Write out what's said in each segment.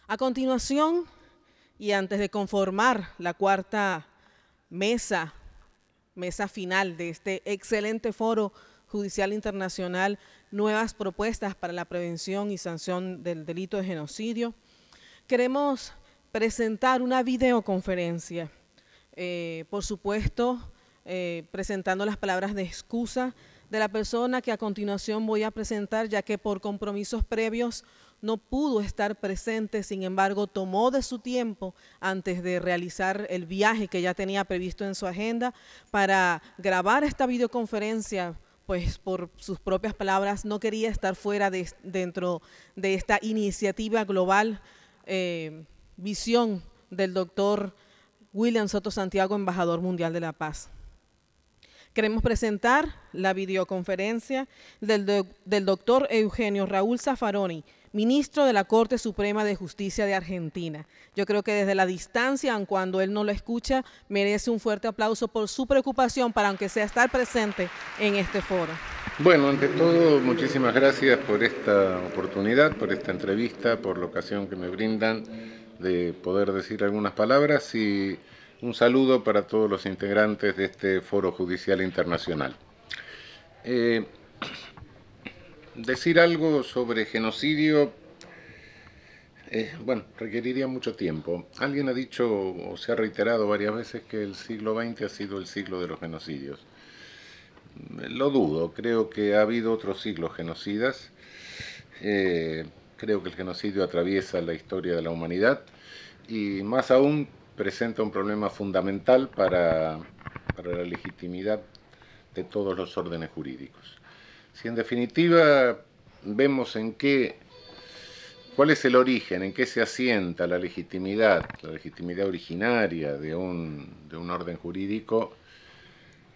A continuación, y antes de conformar la cuarta mesa final de este excelente foro judicial internacional, nuevas propuestas para la prevención y sanción del delito de genocidio, queremos presentar una videoconferencia, por supuesto, presentando las palabras de excusa de la persona que a continuación voy a presentar, ya que por compromisos previos no pudo estar presente, sin embargo, tomó de su tiempo antes de realizar el viaje que ya tenía previsto en su agenda para grabar esta videoconferencia, pues por sus propias palabras no quería estar fuera dentro de esta iniciativa global, visión del doctor William Soto Santiago, embajador mundial de la paz. Queremos presentar la videoconferencia del doctor Eugenio Raúl Zaffaroni, ministro de la Corte Suprema de Justicia de Argentina. Yo creo que desde la distancia, aun cuando él no lo escucha, merece un fuerte aplauso por su preocupación para, aunque sea, estar presente en este foro. Bueno, ante todo, muchísimas gracias por esta oportunidad, por esta entrevista, por la ocasión que me brindan de poder decir algunas palabras y un saludo para todos los integrantes de este Foro Judicial Internacional. Decir algo sobre genocidio, bueno, requeriría mucho tiempo. Alguien ha dicho o se ha reiterado varias veces que el siglo XX ha sido el siglo de los genocidios. Lo dudo, creo que ha habido otros siglos genocidas. Creo que el genocidio atraviesa la historia de la humanidad y más aún presenta un problema fundamental para la legitimidad de todos los órdenes jurídicos. Si en definitiva vemos cuál es el origen, en qué se asienta la legitimidad originaria de un orden jurídico,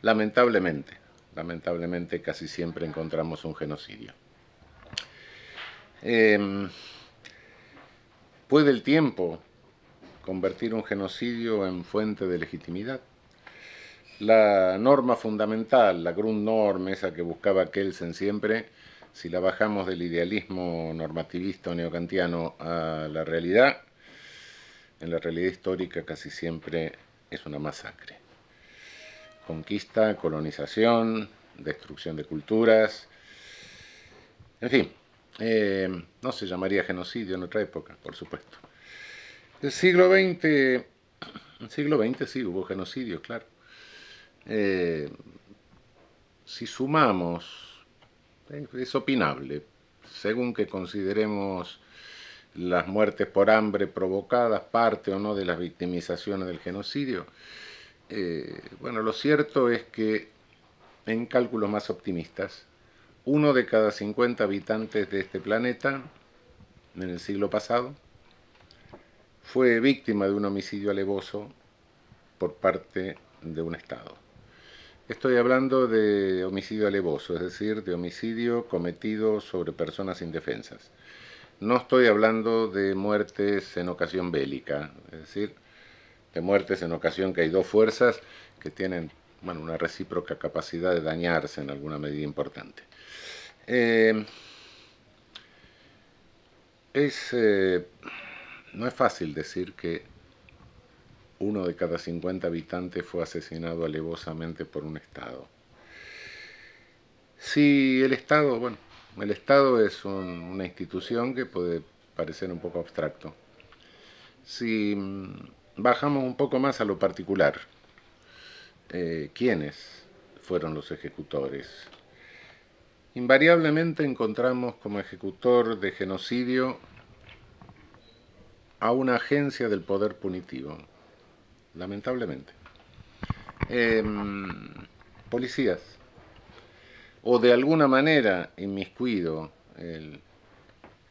lamentablemente casi siempre encontramos un genocidio. ¿Puede el tiempo convertir un genocidio en fuente de legitimidad? La norma fundamental, la Grundnorm, esa que buscaba Kelsen siempre, si la bajamos del idealismo normativista o neokantiano a la realidad, en la realidad histórica casi siempre es una masacre. Conquista, colonización, destrucción de culturas, en fin, no se llamaría genocidio en otra época, por supuesto. En el siglo XX sí hubo genocidio, claro. Si sumamos, es opinable, según que consideremos las muertes por hambre provocadas, parte o no de las victimizaciones del genocidio. Bueno, lo cierto es que en cálculos más optimistas, 1 de cada 50 habitantes de este planeta en el siglo pasado fue víctima de un homicidio alevoso por parte de un Estado. Estoy hablando de homicidio alevoso, es decir, de homicidio cometido sobre personas indefensas. No estoy hablando de muertes en ocasión bélica, es decir, de muertes en ocasión que hay dos fuerzas que tienen, bueno, una recíproca capacidad de dañarse en alguna medida importante. No es fácil decir que 1 de cada 50 habitantes fue asesinado alevosamente por un Estado. Si el Estado, bueno, el Estado es una institución que puede parecer un poco abstracto. Si bajamos un poco más a lo particular, ¿quiénes fueron los ejecutores? Invariablemente encontramos como ejecutor de genocidio a una agencia del poder punitivo, lamentablemente. Policías, o de alguna manera inmiscuido el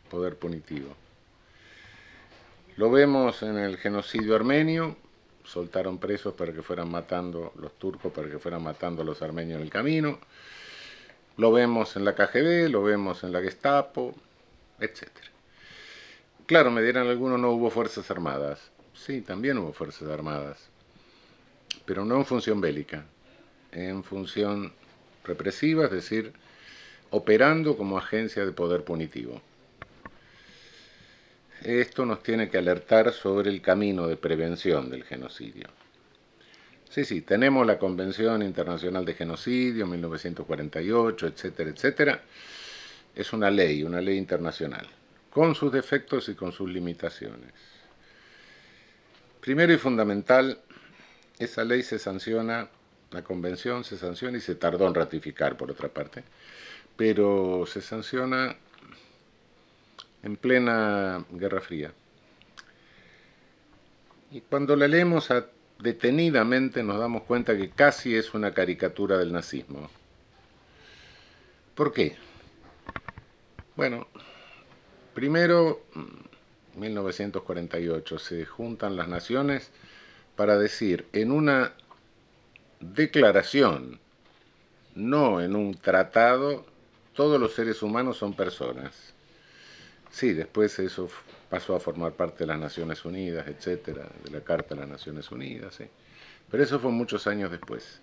poder punitivo. Lo vemos en el genocidio armenio, soltaron presos para que fueran matando los turcos, para que fueran matando a los armenios en el camino. Lo vemos en la KGB, lo vemos en la Gestapo, etc. Claro, me dirán algunos, no hubo fuerzas armadas. Sí, también hubo fuerzas armadas, pero no en función bélica, en función represiva, es decir, operando como agencia de poder punitivo. esto nos tiene que alertar sobre el camino de prevención del genocidio. Sí, tenemos la Convención Internacional de Genocidio, 1948, etcétera, etcétera. Es una ley internacional, con sus defectos y con sus limitaciones. Primero y fundamental, esa ley se sanciona, la convención se sanciona y se tardó en ratificar, por otra parte, pero se sanciona en plena Guerra Fría. Y cuando la leemos detenidamente nos damos cuenta que casi es una caricatura del nazismo. ¿Por qué? Bueno, primero, 1948, se juntan las naciones para decir en una declaración, no en un tratado, todos los seres humanos son personas. Sí, después eso pasó a formar parte de las Naciones Unidas, etcétera, de la Carta de las Naciones Unidas, sí. Pero eso fue muchos años después.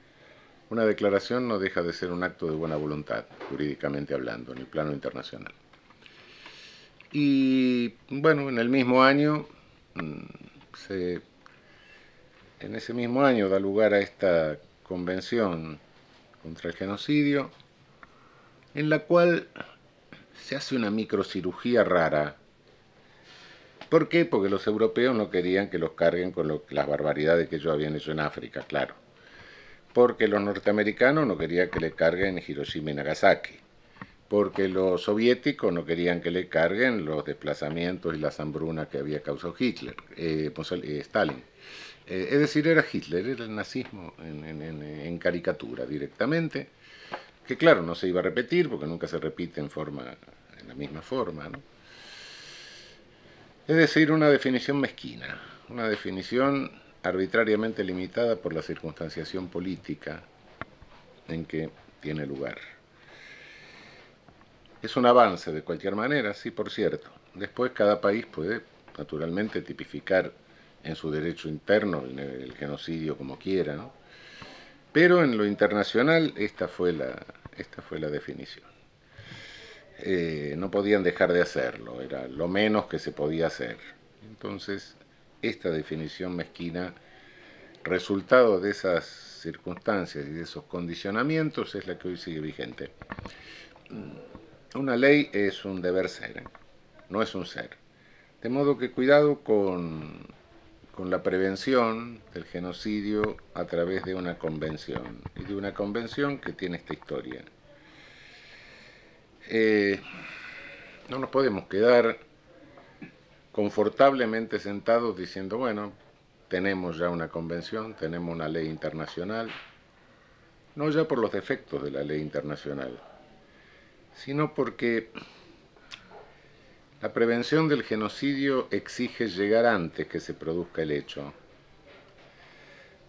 Una declaración no deja de ser un acto de buena voluntad, jurídicamente hablando, en el plano internacional. Y bueno, en el mismo año, en ese mismo año da lugar a esta convención contra el genocidio, en la cual se hace una microcirugía rara. ¿Por qué? Porque los europeos no querían que los carguen con las barbaridades que ellos habían hecho en África, claro. Porque los norteamericanos no querían que le carguen Hiroshima y Nagasaki. Porque los soviéticos no querían que le carguen los desplazamientos y las hambrunas que había causado Stalin. Es decir, era Hitler, era el nazismo en caricatura directamente, que claro, no se iba a repetir porque nunca se repite en la misma forma, ¿no? Es decir, una definición mezquina, una definición arbitrariamente limitada por la circunstanciación política en que tiene lugar. Es un avance de cualquier manera, sí, por cierto. Después cada país puede, naturalmente, tipificar en su derecho interno el genocidio como quiera, ¿no? Pero en lo internacional esta fue la definición. No podían dejar de hacerlo, era lo menos que se podía hacer. Entonces, esta definición mezquina, resultado de esas circunstancias y de esos condicionamientos, es la que hoy sigue vigente. Una ley es un deber ser, no es un ser. De modo que cuidado con la prevención del genocidio a través de una convención, y de una convención que tiene esta historia. No nos podemos quedar confortablemente sentados diciendo, bueno, tenemos ya una convención, tenemos una ley internacional, no ya por los defectos de la ley internacional, sino porque la prevención del genocidio exige llegar antes que se produzca el hecho.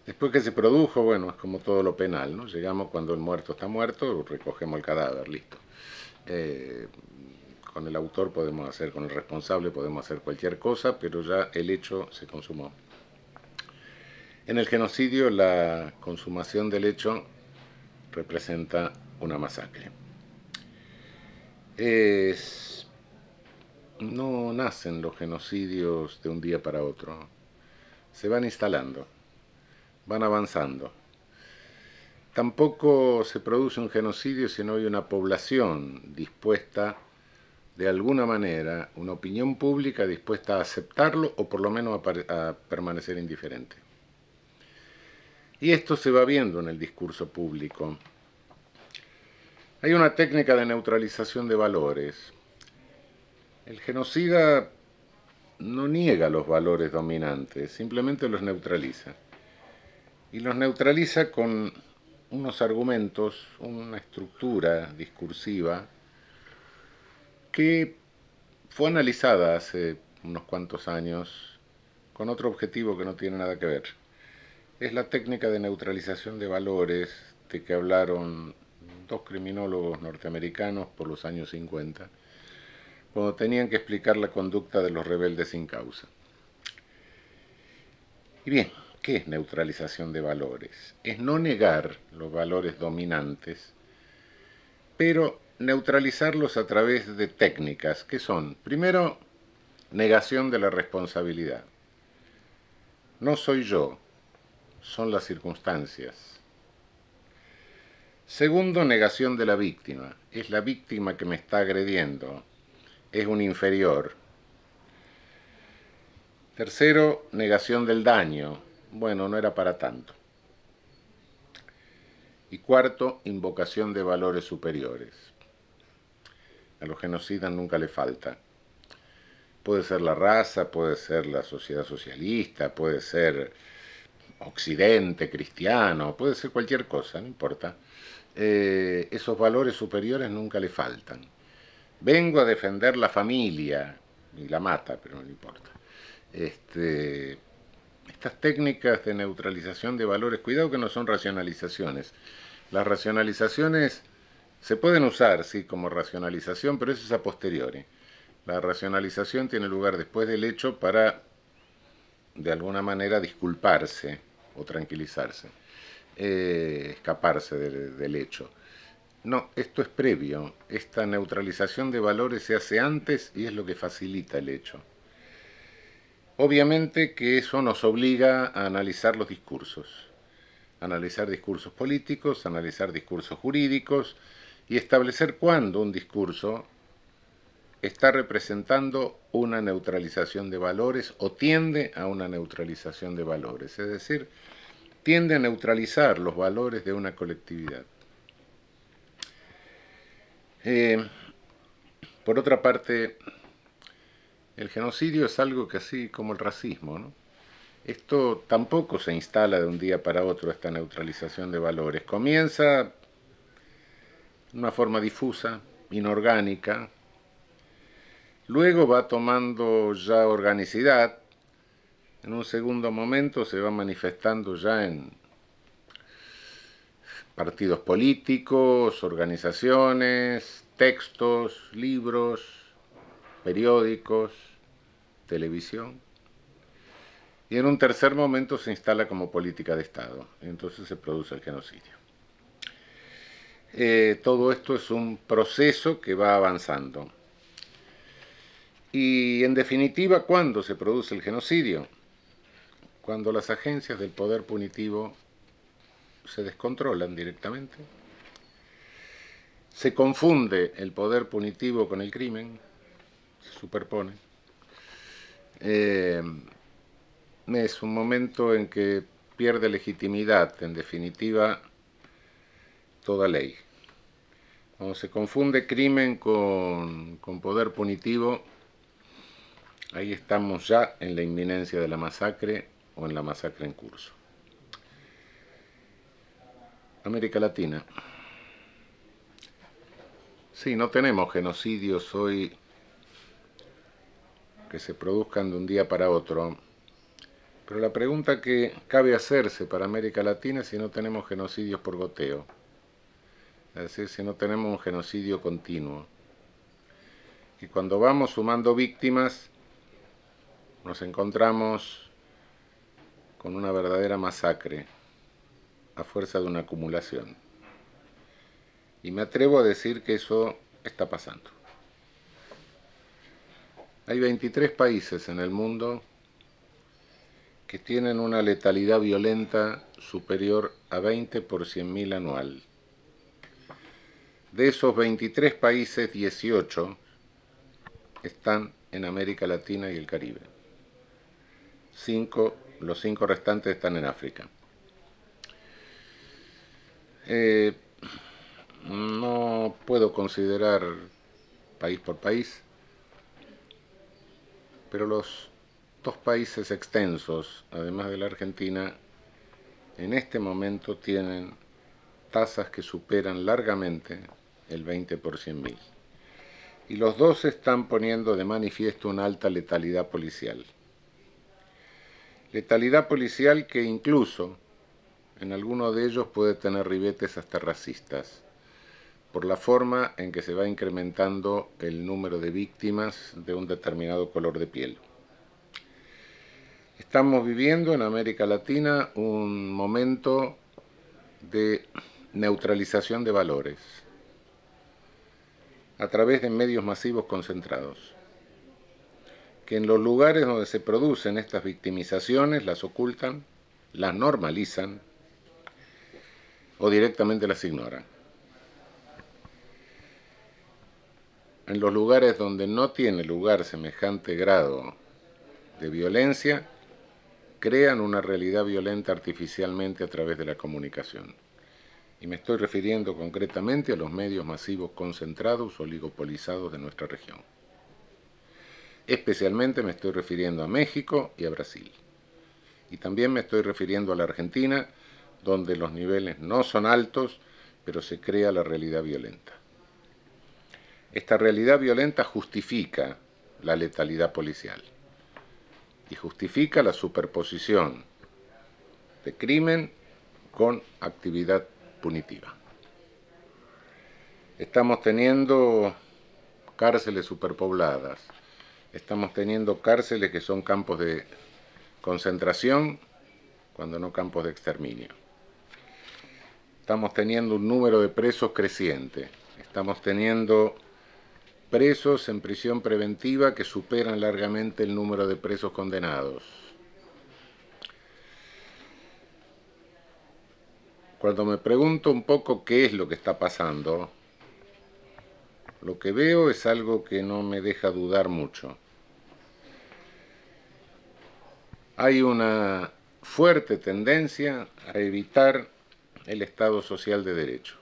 Después que se produjo, bueno, es como todo lo penal, ¿no? Llegamos cuando el muerto está muerto, recogemos el cadáver, listo. Con el autor podemos hacer, con el responsable podemos hacer cualquier cosa, pero ya el hecho se consumó. En el genocidio, la consumación del hecho representa una masacre. No nacen los genocidios de un día para otro. Se van instalando, van avanzando. Tampoco se produce un genocidio si no hay una población dispuesta, de alguna manera, una opinión pública dispuesta a aceptarlo o por lo menos a permanecer indiferente. Y esto se va viendo en el discurso público. Hay una técnica de neutralización de valores. El genocida no niega los valores dominantes, simplemente los neutraliza. Y los neutraliza con unos argumentos, una estructura discursiva que fue analizada hace unos cuantos años con otro objetivo que no tiene nada que ver. Es la técnica de neutralización de valores de que hablaron dos criminólogos norteamericanos por los años 50, cuando tenían que explicar la conducta de los rebeldes sin causa. Y bien, ¿qué es neutralización de valores? Es no negar los valores dominantes, pero neutralizarlos a través de técnicas que son, primero, negación de la responsabilidad. No soy yo, son las circunstancias. Segundo, negación de la víctima. Es la víctima que me está agrediendo, es un inferior. Tercero, negación del daño. Bueno, no era para tanto. Y cuarto, invocación de valores superiores. A los genocidas nunca le falta. Puede ser la raza, puede ser la sociedad socialista, puede ser Occidente, cristiano, puede ser cualquier cosa, no importa. Esos valores superiores nunca le faltan. Vengo a defender la familia, y la mata, pero no le importa. Estas técnicas de neutralización de valores, cuidado que no son racionalizaciones. Las racionalizaciones se pueden usar, sí, como racionalización, pero eso es a posteriori. La racionalización tiene lugar después del hecho para, de alguna manera, disculparse o tranquilizarse, escaparse del hecho. No, esto es previo. Esta neutralización de valores se hace antes y es lo que facilita el hecho. Obviamente que eso nos obliga a analizar los discursos, analizar discursos políticos, analizar discursos jurídicos y establecer cuándo un discurso está representando una neutralización de valores o tiende a una neutralización de valores, es decir, tiende a neutralizar los valores de una colectividad. Por otra parte, el genocidio es algo que así como el racismo, ¿no? Esto tampoco se instala de un día para otro, esta neutralización de valores. Comienza de una forma difusa, inorgánica, luego va tomando ya organicidad, en un segundo momento se va manifestando ya en partidos políticos, organizaciones, textos, libros, periódicos, televisión. Y en un tercer momento se instala como política de Estado. Y entonces se produce el genocidio. Todo esto es un proceso que va avanzando. Y en definitiva, ¿cuándo se produce el genocidio? Cuando las agencias del poder punitivo se descontrolan directamente. Se confunde el poder punitivo con el crimen, se superpone. Es un momento en que pierde legitimidad, en definitiva, toda ley. Cuando se confunde crimen con poder punitivo, ahí estamos ya en la inminencia de la masacre o en la masacre en curso. América Latina. Sí, no tenemos genocidios hoy que se produzcan de un día para otro, pero la pregunta que cabe hacerse para América Latina es si no tenemos genocidios por goteo, es decir, si no tenemos un genocidio continuo. Y cuando vamos sumando víctimas, nos encontramos con una verdadera masacre a fuerza de una acumulación. Y me atrevo a decir que eso está pasando. Hay 23 países en el mundo que tienen una letalidad violenta superior a 20 por 100.000 anual. De esos 23 países, 18 están en América Latina y el Caribe. Los 5 restantes están en África. No puedo considerar país por país, pero los 2 países extensos, además de la Argentina, en este momento tienen tasas que superan largamente el 20 por 100.000. Y los 2 están poniendo de manifiesto una alta letalidad policial. Letalidad policial que incluso en alguno de ellos puede tener ribetes hasta racistas, por la forma en que se va incrementando el número de víctimas de un determinado color de piel. Estamos viviendo en América Latina un momento de neutralización de valores a través de medios masivos concentrados. que en los lugares donde se producen estas victimizaciones las ocultan, las normalizan o directamente las ignoran. En los lugares donde no tiene lugar semejante grado de violencia, crean una realidad violenta artificialmente a través de la comunicación. Y me estoy refiriendo concretamente a los medios masivos concentrados o oligopolizados de nuestra región. Especialmente me estoy refiriendo a México y a Brasil. Y también me estoy refiriendo a la Argentina, donde los niveles no son altos, pero se crea la realidad violenta. Esta realidad violenta justifica la letalidad policial y justifica la superposición de crimen con actividad punitiva. Estamos teniendo cárceles superpobladas, estamos teniendo cárceles que son campos de concentración, cuando no campos de exterminio. Estamos teniendo un número de presos creciente, estamos teniendo presos en prisión preventiva que superan largamente el número de presos condenados. Cuando me pregunto un poco qué es lo que está pasando, lo que veo es algo que no me deja dudar mucho. Hay una fuerte tendencia a evitar el Estado social de derecho,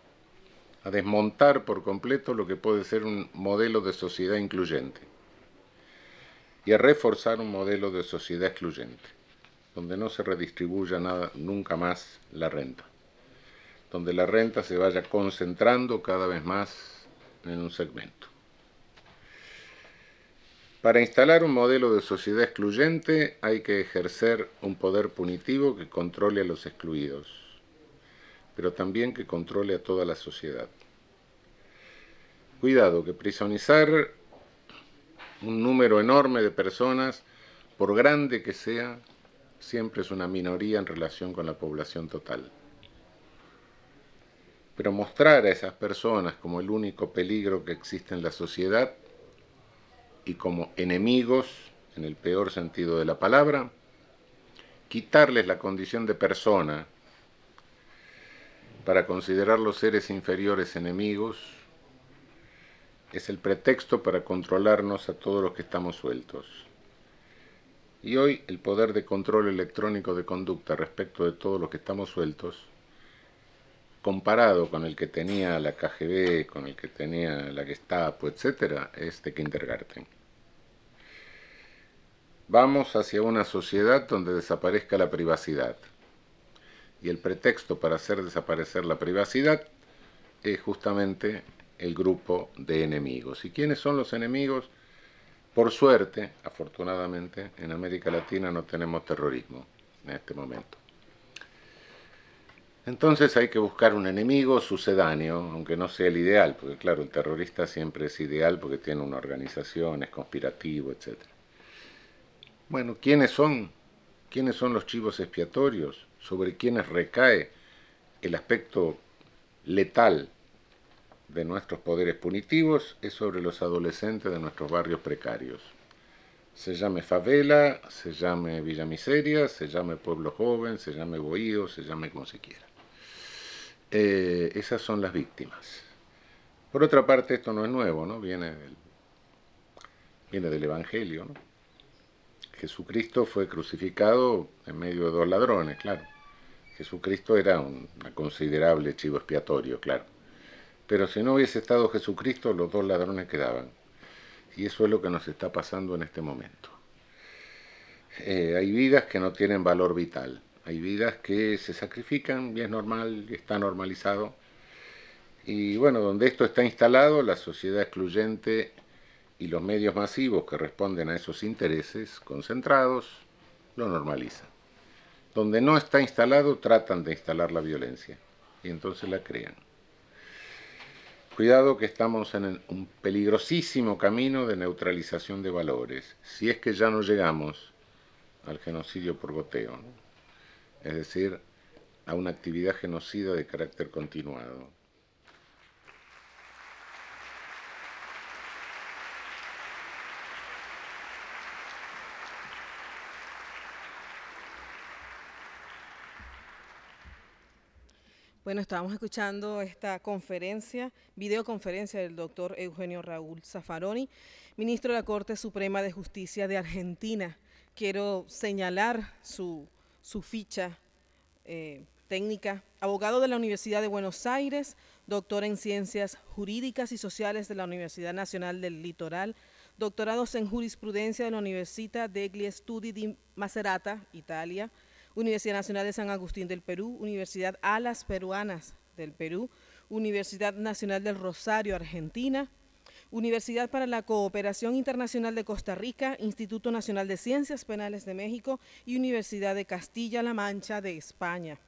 a desmontar por completo lo que puede ser un modelo de sociedad incluyente y a reforzar un modelo de sociedad excluyente, donde no se redistribuya nunca más la renta, donde la renta se vaya concentrando cada vez más en un segmento. Para instalar un modelo de sociedad excluyente hay que ejercer un poder punitivo que controle a los excluidos, pero también que controle a toda la sociedad. Cuidado, que prisonizar un número enorme de personas, por grande que sea, siempre es una minoría en relación con la población total. Pero mostrar a esas personas como el único peligro que existe en la sociedad y como enemigos, en el peor sentido de la palabra, quitarles la condición de persona para considerarlos seres inferiores enemigos, es el pretexto para controlarnos a todos los que estamos sueltos. Y hoy el poder de control electrónico de conducta respecto de todos los que estamos sueltos, comparado con el que tenía la KGB, con el que tenía la Gestapo, etc., es de Kindergarten. Vamos hacia una sociedad donde desaparezca la privacidad. Y el pretexto para hacer desaparecer la privacidad es justamente el grupo de enemigos. ¿Y quiénes son los enemigos? Por suerte, afortunadamente, en América Latina no tenemos terrorismo en este momento. Entonces hay que buscar un enemigo sucedáneo, aunque no sea el ideal, porque claro, el terrorista siempre es ideal porque tiene una organización, es conspirativo, etc. Bueno, ¿quiénes son? ¿Quiénes son los chivos expiatorios? ¿Sobre quiénes recae el aspecto letal de nuestros poderes punitivos? Es sobre los adolescentes de nuestros barrios precarios. Se llame favela, se llame Villa Miseria, se llame Pueblo Joven, se llame Bohío, se llame como se quiera. Esas son las víctimas. Por otra parte, esto no es nuevo, ¿no? Viene del Evangelio, ¿no? Jesucristo fue crucificado en medio de dos ladrones, claro. Jesucristo era un considerable chivo expiatorio, claro. Pero si no hubiese estado Jesucristo, los dos ladrones quedaban. Y eso es lo que nos está pasando en este momento. Hay vidas que no tienen valor vital. Hay vidas que se sacrifican, y es normal, y está normalizado. Y bueno, donde esto está instalado, la sociedad excluyente y los medios masivos que responden a esos intereses concentrados lo normalizan. Donde no está instalado, tratan de instalar la violencia y entonces la crean. Cuidado que estamos en un peligrosísimo camino de neutralización de valores, si es que ya no llegamos al genocidio por goteo, ¿no? Es decir, a una actividad genocida de carácter continuado. Bueno, estábamos escuchando esta conferencia, videoconferencia del doctor Eugenio Raúl Zaffaroni, ministro de la Corte Suprema de Justicia de Argentina. Quiero señalar su ficha técnica, abogado de la Universidad de Buenos Aires, doctor en Ciencias Jurídicas y Sociales de la Universidad Nacional del Litoral, doctorados en Jurisprudencia de la Università degli Studi di Macerata, Italia, Universidad Nacional de San Agustín del Perú, Universidad Alas Peruanas del Perú, Universidad Nacional del Rosario, Argentina, Universidad para la Cooperación Internacional de Costa Rica, Instituto Nacional de Ciencias Penales de México y Universidad de Castilla-La Mancha de España.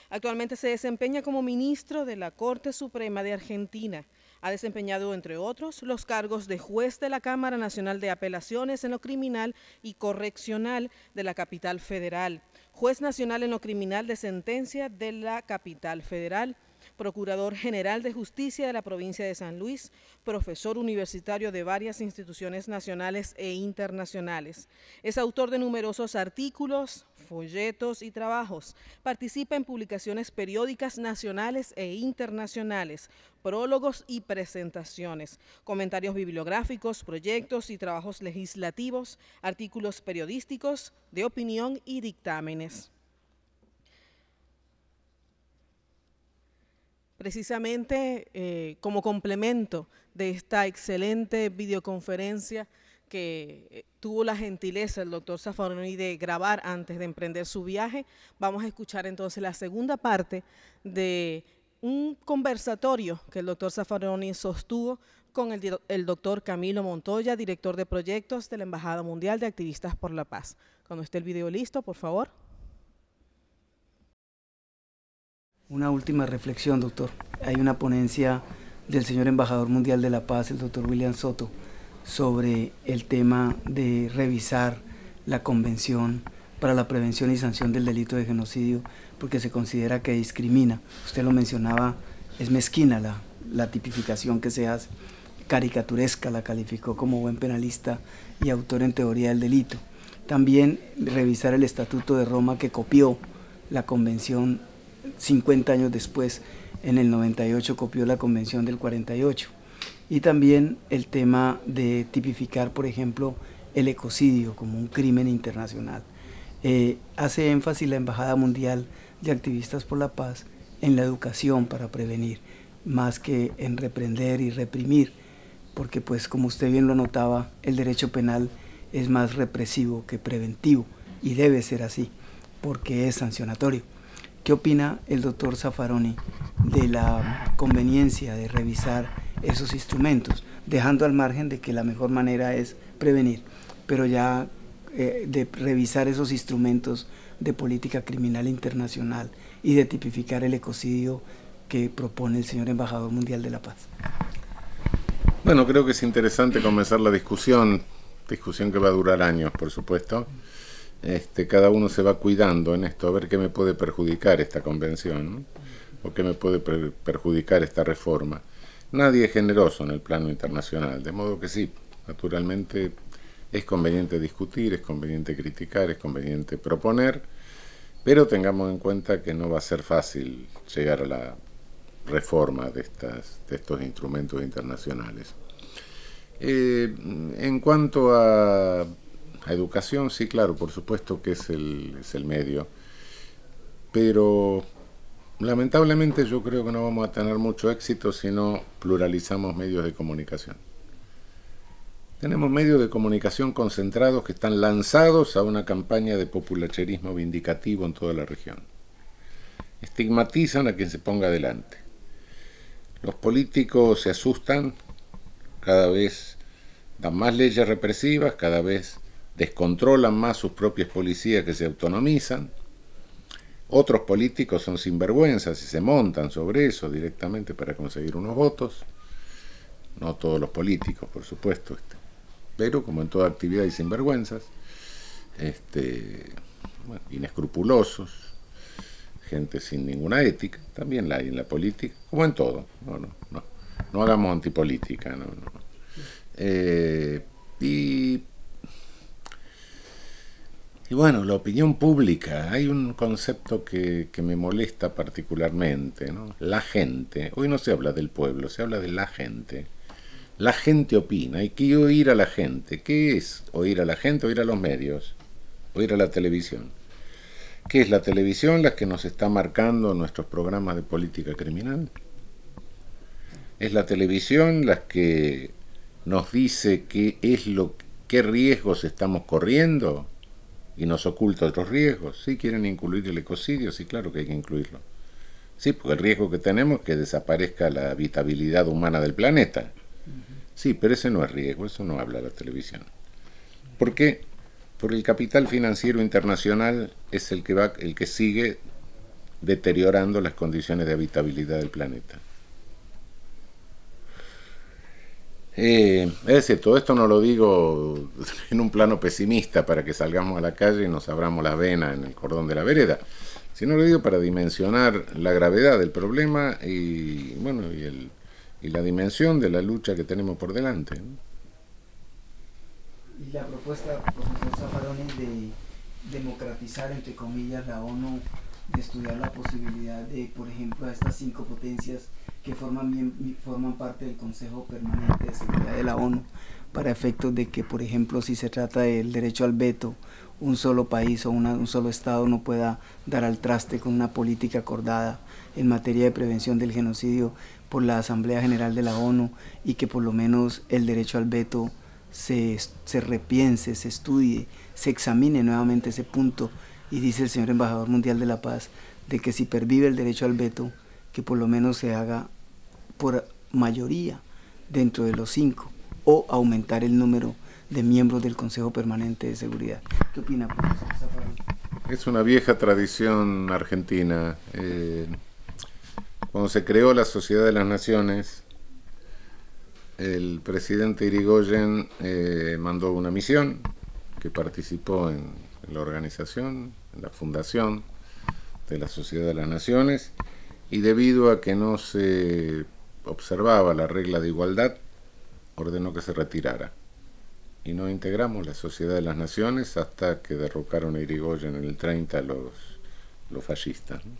Actualmente se desempeña como ministro de la Corte Suprema de Argentina. Ha desempeñado, entre otros, los cargos de juez de la Cámara Nacional de Apelaciones en lo criminal y correccional de la Capital Federal, juez nacional en lo criminal de sentencia de la Capital Federal, Procurador General de Justicia de la provincia de San Luis, profesor universitario de varias instituciones nacionales e internacionales. Es autor de numerosos artículos, folletos y trabajos. Participa en publicaciones periódicas nacionales e internacionales, prólogos y presentaciones, comentarios bibliográficos, proyectos y trabajos legislativos, artículos periodísticos, de opinión y dictámenes. Precisamente como complemento de esta excelente videoconferencia que tuvo la gentileza el doctor Zaffaroni de grabar antes de emprender su viaje, vamos a escuchar entonces la segunda parte de un conversatorio que el doctor Zaffaroni sostuvo con el doctor Camilo Montoya, director de proyectos de la Embajada Mundial de Activistas por la Paz. Cuando esté el video listo, por favor. Una última reflexión, doctor. Hay una ponencia del señor embajador mundial de la paz, el doctor William Soto, sobre el tema de revisar la Convención para la Prevención y Sanción del Delito de Genocidio, porque se considera que discrimina. Usted lo mencionaba, es mezquina la tipificación que se hace, caricaturesca, la calificó como buen penalista y autor en teoría del delito. También revisar el Estatuto de Roma, que copió la Convención 50 años después, en el 98 copió la Convención del 48. Y también el tema de tipificar, por ejemplo, el ecocidio como un crimen internacional. Hace énfasis la Embajada Mundial de Activistas por la Paz en la educación para prevenir, más que en reprender y reprimir, porque pues como usted bien lo notaba, el derecho penal es más represivo que preventivo, y debe ser así, porque es sancionatorio. ¿Qué opina el doctor Zaffaroni de la conveniencia de revisar esos instrumentos, dejando al margen de que la mejor manera es prevenir, pero ya de revisar esos instrumentos de política criminal internacional y de tipificar el ecocidio que propone el señor embajador mundial de la paz? Bueno, creo que es interesante comenzar la discusión que va a durar años, por supuesto. Cada uno se va cuidando en esto, a ver qué me puede perjudicar esta convención, ¿no? O qué me puede perjudicar esta reforma. Nadie es generoso en el plano internacional, de modo que sí, naturalmente es conveniente discutir, es conveniente criticar, es conveniente proponer, pero tengamos en cuenta que no va a ser fácil llegar a la reforma de estos instrumentos internacionales. En cuanto a educación, sí, claro, por supuesto que es el medio, pero lamentablemente yo creo que no vamos a tener mucho éxito si no pluralizamos medios de comunicación. Tenemos medios de comunicación concentrados que están lanzados a una campaña de populacherismo vindicativo en toda la región. Estigmatizan a quien se ponga delante. Los políticos se asustan, cada vez dan más leyes represivas, cada vez descontrolan más sus propias policías que se autonomizan. Otros políticos son sinvergüenzas y se montan sobre eso directamente para conseguir unos votos. No todos los políticos, por supuesto, pero como en toda actividad hay sinvergüenzas, inescrupulosos, gente sin ninguna ética, también la hay en la política, como en todo. No hagamos antipolítica, no. Y Y bueno, la opinión pública, hay un concepto que me molesta particularmente, ¿no? La gente. Hoy no se habla del pueblo, se habla de la gente. La gente opina, hay que oír a la gente. ¿Qué es oír a la gente? Oír a los medios, oír a la televisión. ¿Qué es la televisión? La que nos está marcando nuestros programas de política criminal. Es la televisión la que nos dice qué riesgos estamos corriendo y nos oculta otros riesgos. Sí, quieren incluir el ecocidio, sí, claro que hay que incluirlo. Sí, porque el riesgo que tenemos es que desaparezca la habitabilidad humana del planeta. Sí, pero ese no es riesgo, eso no habla la televisión. ¿Por qué? Porque el capital financiero internacional es el que sigue deteriorando las condiciones de habitabilidad del planeta. Es decir, todo esto no lo digo en un plano pesimista para que salgamos a la calle y nos abramos la vena en el cordón de la vereda, sino lo digo para dimensionar la gravedad del problema y la dimensión de la lucha que tenemos por delante, ¿no? Y la propuesta, profesor Zaffaroni, de democratizar, entre comillas, la ONU, de estudiar la posibilidad de, por ejemplo, a estas 5 potencias que forman parte del Consejo Permanente de Seguridad de la ONU, para efectos de que, por ejemplo, si se trata del derecho al veto, un solo país o un solo Estado no pueda dar al traste con una política acordada en materia de prevención del genocidio por la Asamblea General de la ONU, y que por lo menos el derecho al veto se repiense, se estudie, se examine nuevamente ese punto. Y dice el señor embajador mundial de la paz de que si pervive el derecho al veto, que por lo menos se haga por mayoría dentro de los 5, o aumentar el número de miembros del Consejo Permanente de Seguridad. ¿Qué opina, profesor Zaffaroni? Es una vieja tradición argentina. Cuando se creó la Sociedad de las Naciones, el presidente Irigoyen mandó una misión que participó en la organización, en la fundación de la Sociedad de las Naciones, y debido a que no se observaba la regla de igualdad, ordenó que se retirara. Y no integramos la Sociedad de las Naciones hasta que derrocaron a Irigoyen en el 30 los fascistas, ¿no?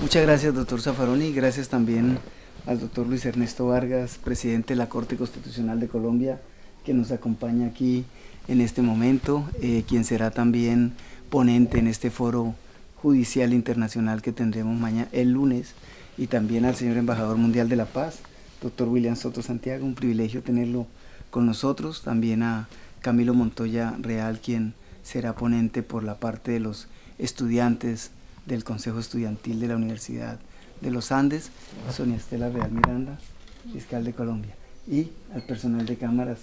Muchas gracias, doctor Zaffaroni, y gracias también al doctor Luis Ernesto Vargas, presidente de la Corte Constitucional de Colombia, que nos acompaña aquí en este momento, quien será también ponente en este foro judicial internacional que tendremos mañana, el lunes, y también al señor embajador mundial de la paz, doctor William Soto Santiago, un privilegio tenerlo con nosotros, también a Camilo Montoya Real, quien será ponente por la parte de los estudiantes del Consejo Estudiantil de la Universidad de los Andes, Sonia Estela Real Miranda, fiscal de Colombia, y al personal de cámaras,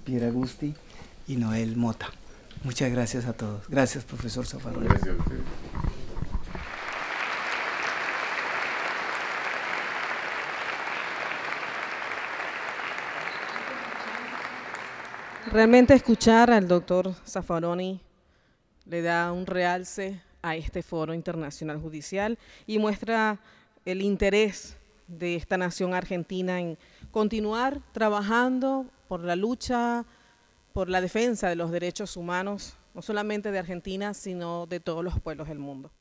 Pierre Agusti y Noel Mota. Muchas gracias a todos. Gracias, profesor Zaffaroni. Gracias a usted. Realmente escuchar al doctor Zaffaroni le da un realce a este foro internacional judicial y muestra el interés de esta nación argentina en continuar trabajando por la lucha, por la defensa de los derechos humanos, no solamente de Argentina, sino de todos los pueblos del mundo.